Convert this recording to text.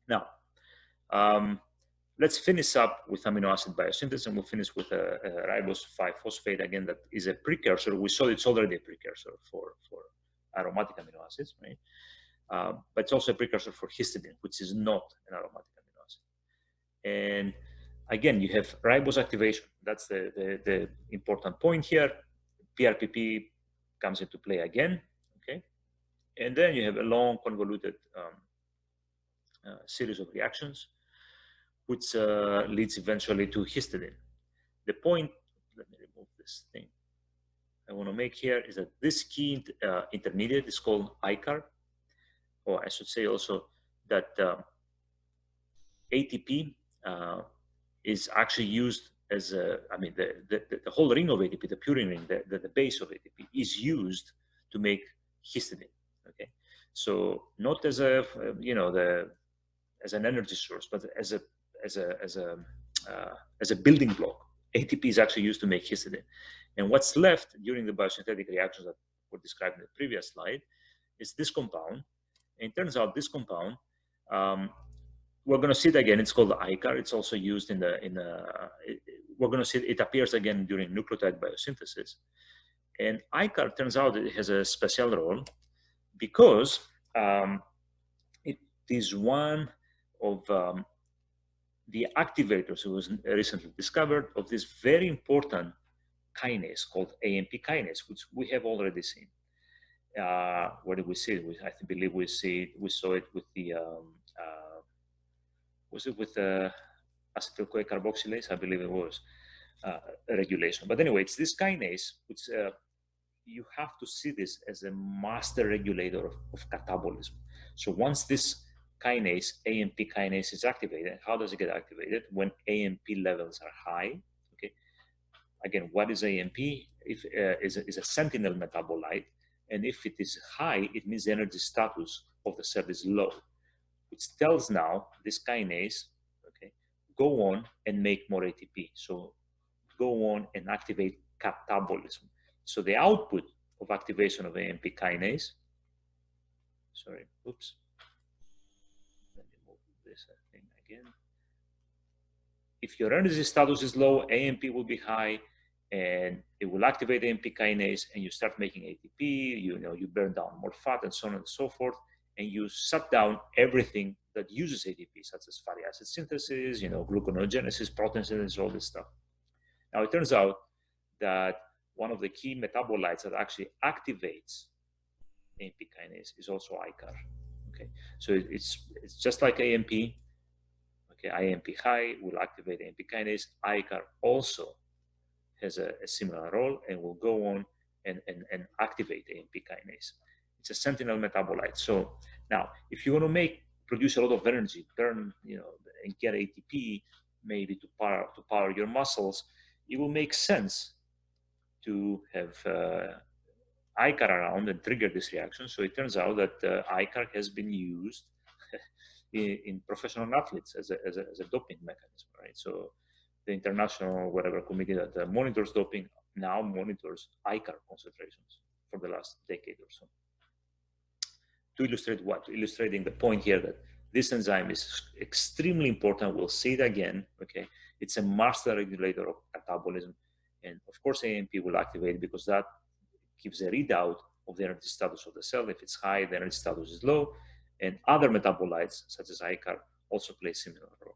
Now, let's finish up with amino acid biosynthesis, and we'll finish with a ribose 5-phosphate again. That is a precursor. We saw it's already a precursor for aromatic amino acids, right? But it's also a precursor for histidine, which is not an aromatic amino acid. And again, you have ribose activation. That's the important point here. PRPP comes into play again, okay? And then you have a long convoluted series of reactions, which leads eventually to histidine. The point, let me remove this thing, I want to make here is that this key intermediate is called ICAR, or I should say also that ATP is actually used as a, I mean, the whole ring of ATP, the purine ring, the base of ATP is used to make histidine, okay? So not as a, you know, as an energy source, but as a building block. ATP is actually used to make histidine. And what's left during the biosynthetic reactions that were described in the previous slide is this compound. And it turns out this compound, we're going to see it again. It's called ICAR. It's also used in we're going to see it appears again during nucleotide biosynthesis. And ICAR turns out it has a special role because it is one of the activators who was recently discovered of this very important kinase called AMP kinase, which we have already seen. Where did we see it? I believe we saw it with the was it with the acetyl-CoA carboxylase? I believe it was regulation. But anyway, it's this kinase which you have to see this as a master regulator of catabolism. So once this kinase, AMP kinase, is activated, how does it get activated? When AMP levels are high. Okay. Again, what is AMP? If is a sentinel metabolite, and if it is high, it means the energy status of the cell is low, which tells now this kinase, okay, go on and make more ATP. So go on and activate catabolism. So the output of activation of AMP kinase, sorry, oops. Let me move this thing again. If your energy status is low, AMP will be high, and it will activate AMP kinase, and you start making ATP. You burn down more fat, and so on and so forth, and you shut down everything that uses ATP, such as fatty acid synthesis, gluconeogenesis, protein synthesis, all this stuff. Now it turns out that one of the key metabolites that actually activates AMP kinase is also ICAR. Okay, so it's just like AMP. Okay, AMP high will activate AMP kinase. ICAR also has a similar role and will go on and activate AMP kinase. It's a sentinel metabolite. So now, if you want to produce a lot of energy, burn, and get ATP, maybe to power your muscles, it will make sense to have ICAR around and trigger this reaction. So it turns out that ICAR has been used in professional athletes as a doping mechanism, right? So the international committee that monitors doping now monitors ICAR concentrations for the last decade or so. To illustrate what? Illustrating the point here that this enzyme is extremely important. We'll see it again, okay? It's a master regulator of catabolism. And of course, AMP will activate it because that gives a readout of the energy status of the cell. If it's high, the energy status is low. And other metabolites, such as ICAR, also play a similar role.